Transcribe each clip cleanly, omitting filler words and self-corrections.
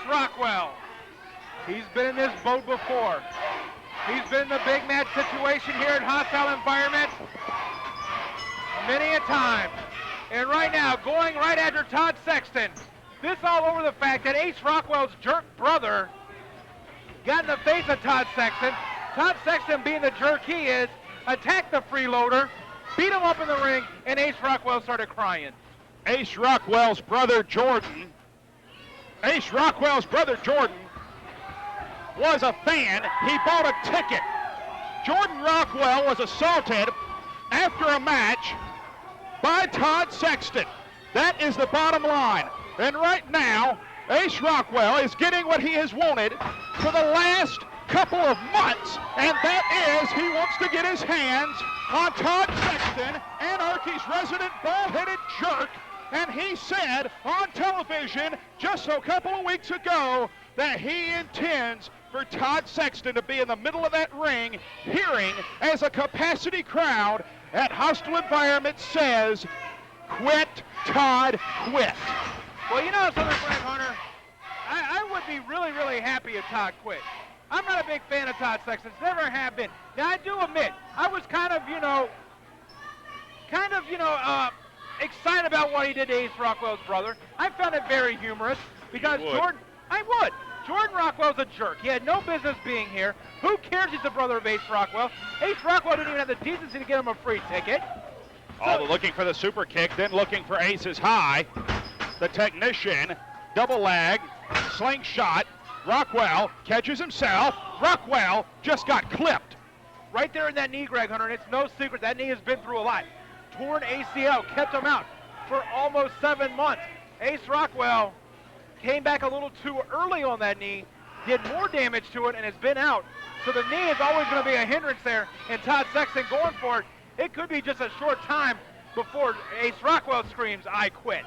Rockwell. He's been in this boat before. He's been in the big match situation here in hostile environments many a time. And right now, going right after Todd Sexton. This all over the fact that Ace Rockwell's jerk brother got in the face of Todd Sexton. Todd Sexton, being the jerk he is, attacked the freeloader, beat him up in the ring, and Ace Rockwell started crying. Ace Rockwell's brother Jordan was a fan. He bought a ticket. Jordan Rockwell was assaulted after a match by Todd Sexton. That is the bottom line. And right now, Ace Rockwell is getting what he has wanted for the last couple of months, and that is he wants to get his hands on Todd Sexton, Anarchy's resident bald-headed jerk. And he said on television just a couple of weeks ago that he intends for Todd Sexton to be in the middle of that ring, hearing as a capacity crowd at hostile environment says, "Quit, Todd, quit." Well, you know something, Brent Hunter? I would be really, really happy if Todd quit. I'm not a big fan of Todd Sexton. Never have been. Now, I do admit, I was kind of, excited about what he did to Ace Rockwell's brother. I found it very humorous because Jordan Rockwell's a jerk. He had no business being here. Who cares he's the brother of Ace Rockwell? Ace Rockwell didn't even have the decency to get him a free ticket. Looking for the super kick, then looking for Ace's high. The technician, double leg, slingshot. Rockwell catches himself. Rockwell just got clipped. Right there in that knee, Greg Hunter, and it's no secret that knee has been through a lot. Torn ACL, kept him out for almost 7 months. Ace Rockwell came back a little too early on that knee, did more damage to it, and has been out. So the knee is always going to be a hindrance there, and Todd Sexton going for it. It could be just a short time before Ace Rockwell screams, "I quit."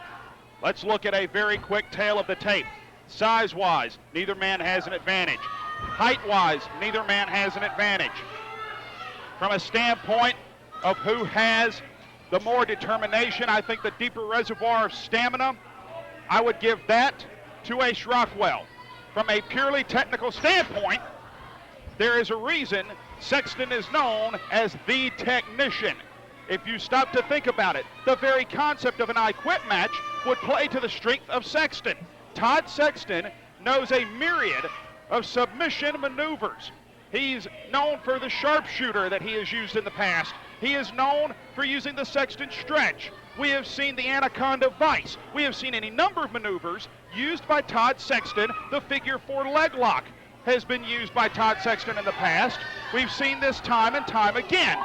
Let's look at a very quick tail of the tape. Size-wise, neither man has an advantage. Height-wise, neither man has an advantage. From a standpoint of who has the more determination, I think the deeper reservoir of stamina, I would give that to Ace Rockwell. From a purely technical standpoint, there is a reason Sexton is known as the technician. If you stop to think about it, the very concept of an I Quit match would play to the strength of Sexton. Todd Sexton knows a myriad of submission maneuvers. He's known for the sharpshooter that he has used in the past. He is known for using the Sexton stretch. We have seen the Anaconda Vice. We have seen any number of maneuvers used by Todd Sexton. The figure 4 leg lock has been used by Todd Sexton in the past. We've seen this time and time again.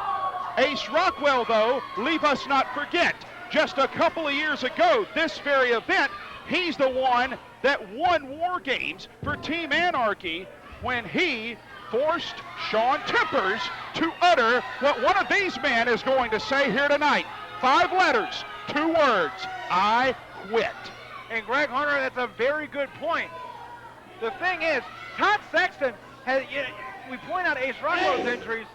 Ace Rockwell, though, leave us not forget, just a couple of years ago, this very event, he's the one that won War Games for Team Anarchy when he forced Sean Tippers to utter what one of these men is going to say here tonight. 5 letters, 2 words, "I quit." And Greg Hunter, that's a very good point. The thing is, Todd Sexton has, we point out Ace Rockwell's injuries,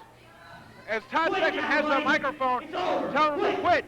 as Todd Sexton has the microphone telling him to quit.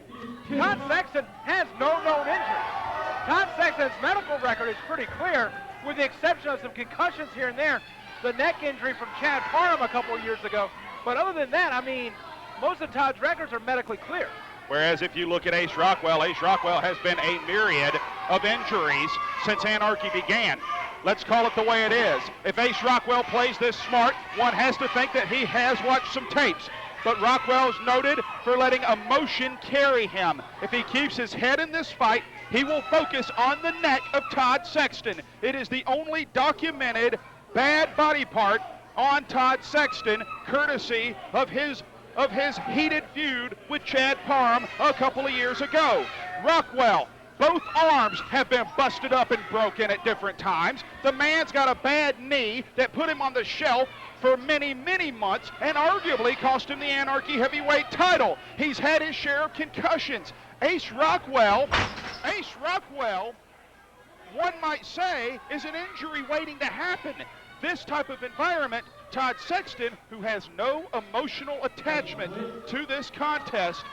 Todd Sexton has no known injuries. Todd Sexton's medical record is pretty clear, with the exception of some concussions here and there. The neck injury from Chad Parham a couple of years ago. But other than that, I mean, most of Todd's records are medically clear. Whereas if you look at Ace Rockwell has been a myriad of injuries since Anarchy began. Let's call it the way it is. If Ace Rockwell plays this smart, one has to think that he has watched some tapes. But Rockwell's noted for letting emotion carry him. If he keeps his head in this fight, he will focus on the neck of Todd Sexton. It is the only documented bad body part on Todd Sexton, courtesy of his heated feud with Chad Parham a couple of years ago. Rockwell, both arms have been busted up and broken at different times. The man's got a bad knee that put him on the shelf for many, many months and arguably cost him the Anarchy heavyweight title. He's had his share of concussions. Ace Rockwell, one might say, is an injury waiting to happen. This type of environment, Todd Sexton, who has no emotional attachment to this contest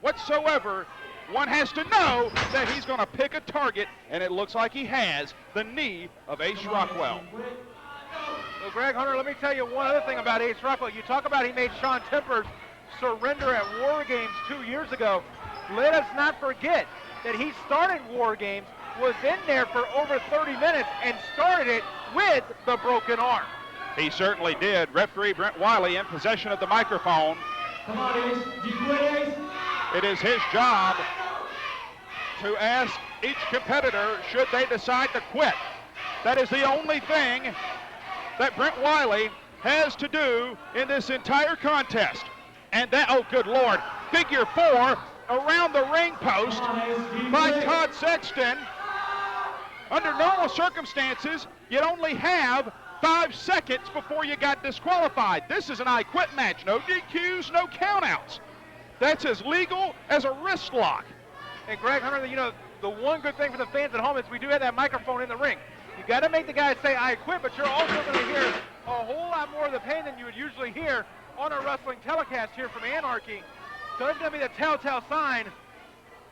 whatsoever, one has to know that he's going to pick a target, and it looks like he has, the knee of Ace Rockwell. Well, Greg Hunter, let me tell you one other thing about Ace Rockwell. You talk about he made Sean Tempers surrender at War Games 2 years ago. Let us not forget that he started War Games, was in there for over 30 minutes, and started it with the broken arm. He certainly did. Referee Brent Wiley in possession of the microphone. Come on, Ace. Do you quit, Ace? It is his job to ask each competitor should they decide to quit. That is the only thing that Brent Wiley has to do in this entire contest. And that, oh good Lord, figure 4 around the ring post by Todd Sexton. Under normal circumstances, you'd only have 5 seconds before you got disqualified. This is an I Quit match. No DQs, no countouts. That's as legal as a wrist lock. And Greg Hunter, you know, the one good thing for the fans at home is we do have that microphone in the ring. You got to make the guys say, I quit, but you're also going to hear a whole lot more of the pain than you would usually hear on a wrestling telecast here from Anarchy. So it's going to be the telltale sign.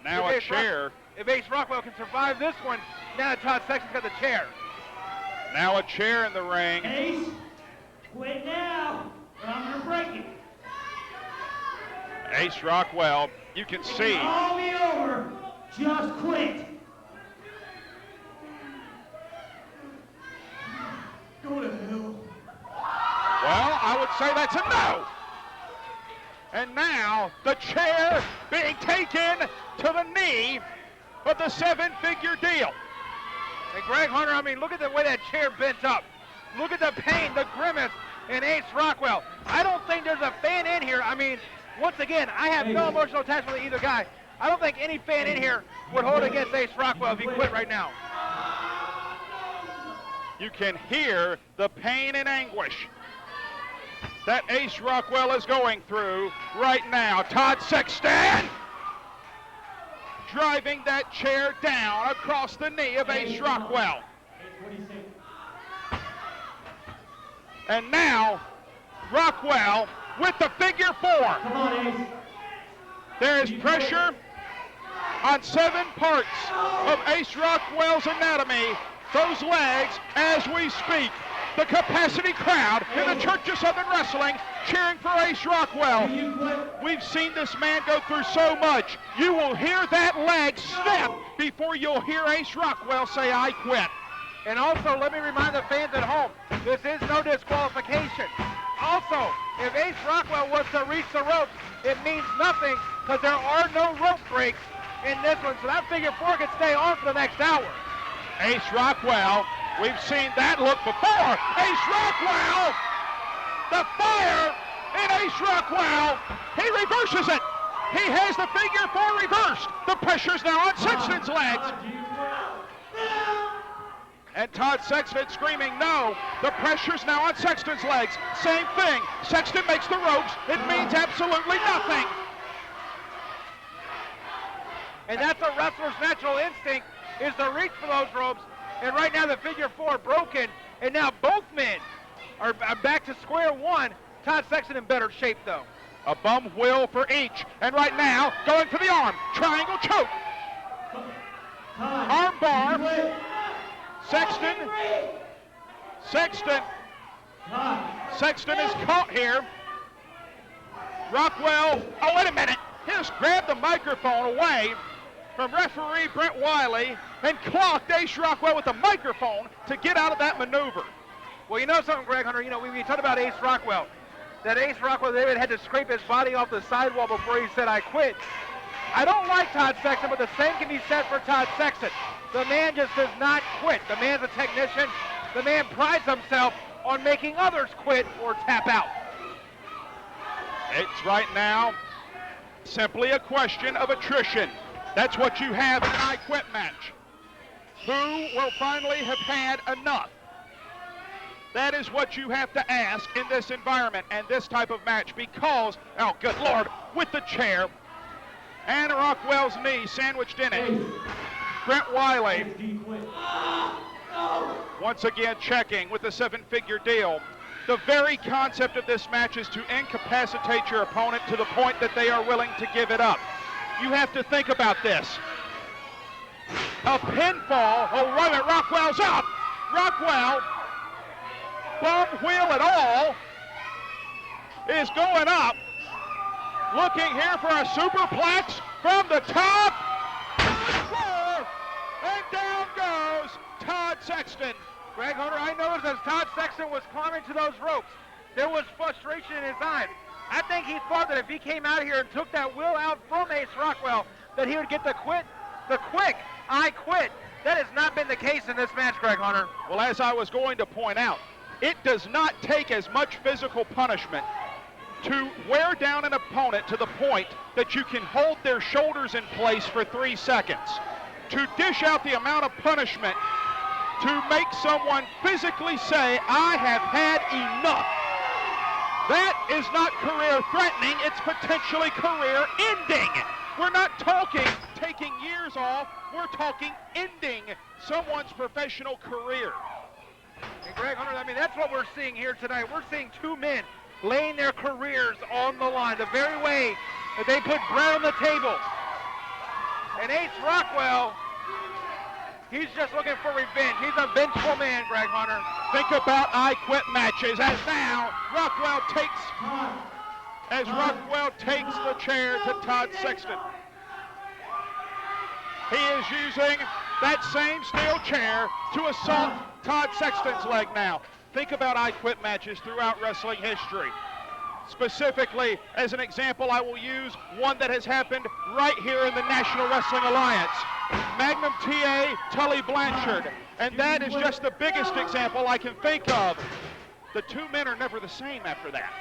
Now a chair. If Ace Rockwell can survive this one, now that Todd Sexton's got the chair. Now a chair in the ring. Ace, quit now, or I'm going to break it. Ace Rockwell, you can see. It'll all be over. Just quit. Go to hell. Well, I would say that's a no. And now the chair being taken to the knee of the 7-figure deal. And Greg Hunter, I mean, look at the way that chair bent up. Look at the pain, the grimace in Ace Rockwell. I don't think there's a fan in here. I mean, once again, I have no emotional attachment to either guy. I don't think any fan in here would hold against Ace Rockwell if he quit right now. You can hear the pain and anguish that Ace Rockwell is going through right now. Todd Sexton driving that chair down across the knee of Ace Rockwell. And now Rockwell with the figure 4. Come on, Ace. There is pressure on 7 parts of Ace Rockwell's anatomy, those legs, as we speak. The capacity crowd in the Church of Southern Wrestling cheering for Ace Rockwell. We've seen this man go through so much. You will hear that leg snap before you'll hear Ace Rockwell say, I quit. And also, let me remind the fans at home, this is no disqualification. Also, if Ace Rockwell was to reach the ropes, it means nothing because there are no rope breaks in this one. So that figure 4 can stay on for the next hour. Ace Rockwell, we've seen that look before. Ace Rockwell, the fire in Ace Rockwell. He reverses it. He has the figure 4 reversed. The pressure's now on Sexton's legs. And Todd Sexton screaming no. The pressure's now on Sexton's legs. Same thing. Sexton makes the ropes. It means absolutely nothing. And that's a wrestler's natural instinct, is to reach for those ropes. And right now the figure 4 broken. And now both men are back to square one. Todd Sexton in better shape though. A bum wheel for each. And right now, going for the arm. Triangle choke. Arm bar. Sexton is caught here. Rockwell, oh wait a minute, he just grabbed the microphone away from referee Brent Wiley and clocked Ace Rockwell with the microphone to get out of that maneuver. Well, you know something, Greg Hunter, you know, we talked about Ace Rockwell. That Ace Rockwell, David had to scrape his body off the sidewall before he said, I quit. I don't like Todd Sexton, but the same can be said for Todd Sexton. The man just does not quit. The man's a technician. The man prides himself on making others quit or tap out. It's right now simply a question of attrition. That's what you have in an I Quit match. Who will finally have had enough? That is what you have to ask in this environment and this type of match because, oh good Lord, with the chair and Rockwell's knee sandwiched in it. Brent Wiley once again checking with the 7-figure deal. The very concept of this match is to incapacitate your opponent to the point that they are willing to give it up. you have to think about this. A pinfall. Oh, wait a minute, Rockwell's up. Rockwell, bum wheel and all, is going up. Looking here for a superplex from the top. And down goes Todd Sexton. Greg Hunter, I noticed as Todd Sexton was climbing to those ropes, there was frustration in his eyes. I think he thought that if he came out here and took that will out from Ace Rockwell, that he would get the quick, I quit. That has not been the case in this match, Greg Hunter. Well, as I was going to point out, it does not take as much physical punishment to wear down an opponent to the point that you can hold their shoulders in place for 3 seconds. To dish out the amount of punishment to make someone physically say, I have had enough. That is not career threatening, it's potentially career ending. We're not talking taking years off, we're talking ending someone's professional career. And Greg Hunter, I mean, that's what we're seeing here tonight. We're seeing two men laying their careers on the line, the very way that they put bread on the table. And Ace Rockwell, he's just looking for revenge. He's a vengeful man, Greg Hunter. Think about I quit matches as now Rockwell takes the chair to Todd Sexton. He is using that same steel chair to assault Todd Sexton's leg now. Think about I quit matches throughout wrestling history. Specifically, as an example, I will use one that has happened right here in the National Wrestling Alliance. Magnum TA Tully Blanchard. And that is just the biggest example I can think of. The two men are never the same after that.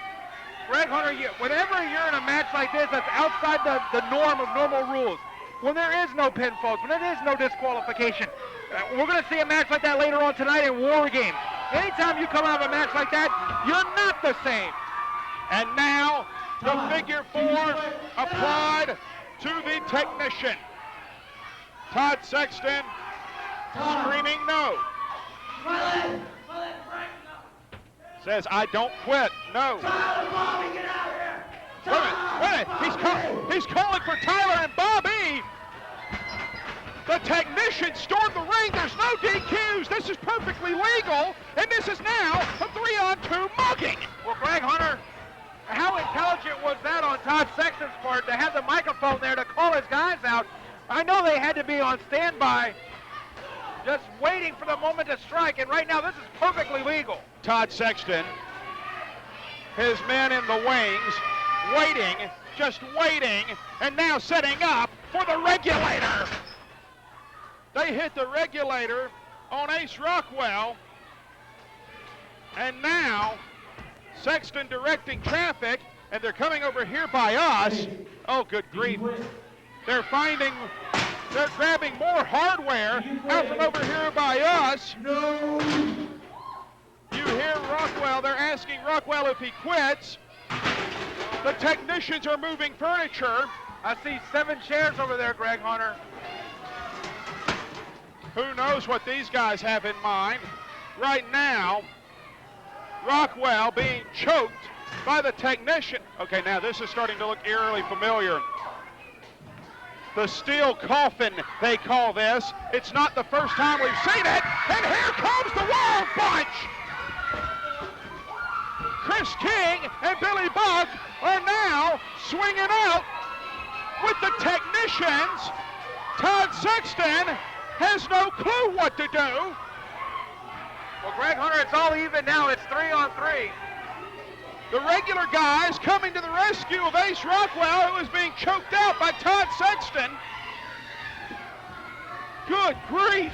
Greg Hunter, whenever you're in a match like this that's outside the norm of normal rules, when there is no pinfalls, when there is no disqualification, we're going to see a match like that later on tonight in War Games. Anytime you come out of a match like that, you're not the same. And now the figure 4 applied to the technician. Todd Sexton screaming no. Says, I don't quit. No. Wait a minute. He's calling for Tyler and Bobby. The technician stormed the ring. There's no DQs. This is perfectly legal. And this is now a 3-on-2 mugging. Well, Greg Hunter, how intelligent was that on Todd Sexton's part to have the microphone there to call his guys out? I know they had to be on standby, just waiting for the moment to strike, and right now this is perfectly legal. Todd Sexton, his men in the wings, waiting, just waiting, and now setting up for the regulator. They hit the regulator on Ace Rockwell, and now Sexton directing traffic, and they're coming over here by us. Oh, good grief. They're grabbing more hardware out from over here by us. No. You hear Rockwell, they're asking Rockwell if he quits. The technicians are moving furniture. I see 7 chairs over there, Greg Hunter. Who knows what these guys have in mind? Right now, Rockwell being choked by the technician. Okay, now this is starting to look eerily familiar. The steel coffin, they call this. It's not the first time we've seen it. And here comes the Wild Bunch. Chris King and Billy Buck are now swinging out with the technicians. Todd Sexton has no clue what to do. Well, Greg Hunter, it's all even now. It's 3-on-3. The regular guys coming to the rescue of Ace Rockwell, who is being choked out by Todd Sexton. Good grief.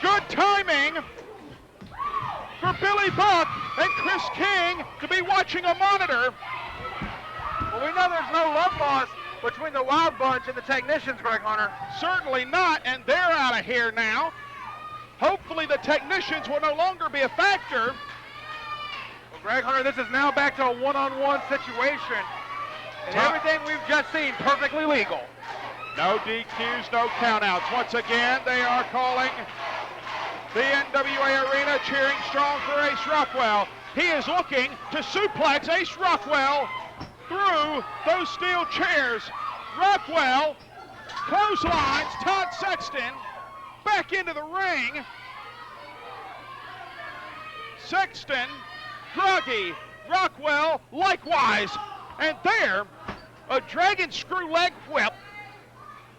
Good timing for Billy Buck and Chris King to be watching a monitor. Well, we know there's no love lost between the Wild Bunch and the technicians, Greg Hunter. Certainly not, and they're out of here now. Hopefully the technicians will no longer be a factor. Well, Greg Hunter, this is now back to a one-on-one situation. And everything we've just seen, perfectly legal. No DQs, no countouts. Once again, they are calling the NWA arena, cheering strong for Ace Rockwell. He is looking to suplex Ace Rockwell through those steel chairs. Rockwell clotheslines Todd Sexton back into the ring. Sexton, groggy, Rockwell likewise. And there, a dragon screw leg whip,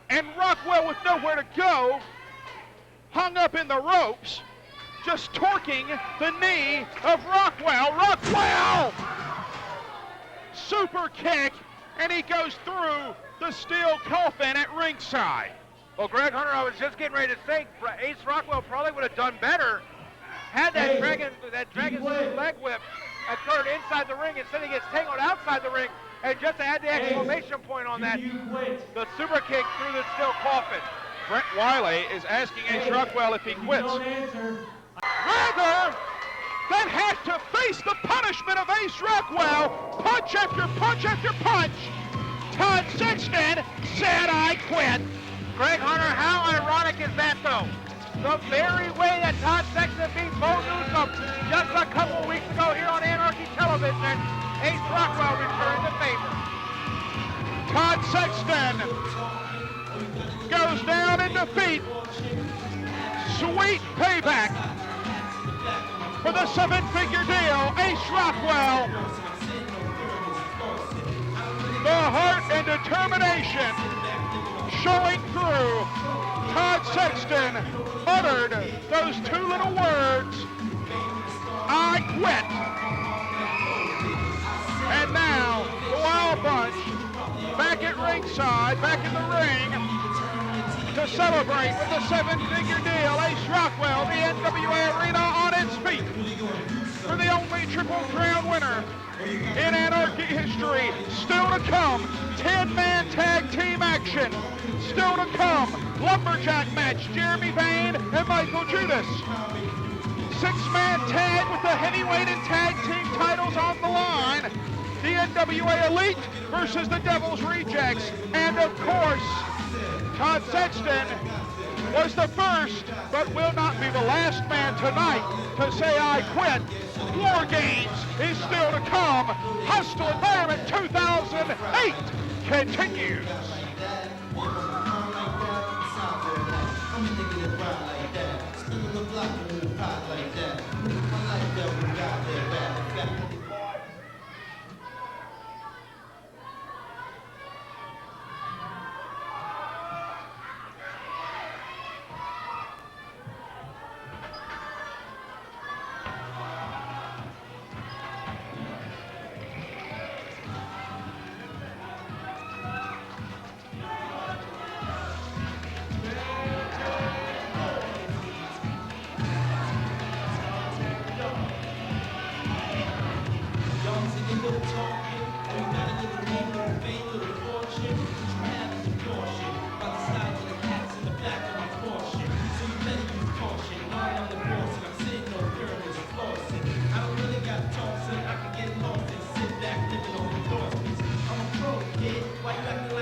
and Rockwell with nowhere to go, hung up in the ropes, just torquing the knee of Rockwell. Rockwell! Super kick, and he goes through the steel coffin at ringside. Well, Greg Hunter, I was just getting ready to say, Ace Rockwell probably would have done better had that dragon leg whip occurred inside the ring. Instead, he gets tangled outside the ring. And just to add the exclamation point on that, the super kick through the steel coffin. Brent Wiley is asking Ace Rockwell if he quits. Rather than have to face the punishment of Ace Rockwell, punch after punch after punch, Todd Sexton said, "I quit." Greg Hunter, how ironic is that, though? The very way that Todd Sexton beat Bo Newsom just a couple weeks ago here on Anarchy television, Ace Rockwell returned the favor. Todd Sexton goes down in defeat. Sweet payback for the 7-figure deal. Ace Rockwell. The heart and determination showing through. Todd Sexton uttered those two little words, "I quit." And now, the Wild Bunch back at ringside, back in the ring, to celebrate with the 7-figure deal. Ace Rockwell, the NWA Arena on its feet for the only Triple Crown winner in Anarchy history. Still to come, 10-man tag team action. Still to come, lumberjack match, Jeremy Vane and Michael Judas. 6-man tag with the heavyweight and tag team titles on the line. The NWA Elite versus the Devil's Rejects. And of course, Todd Sexton was the first, but will not be the last man tonight to say, "I quit." War Games is still to come. Hostile Environment 2008 continues. Why you acting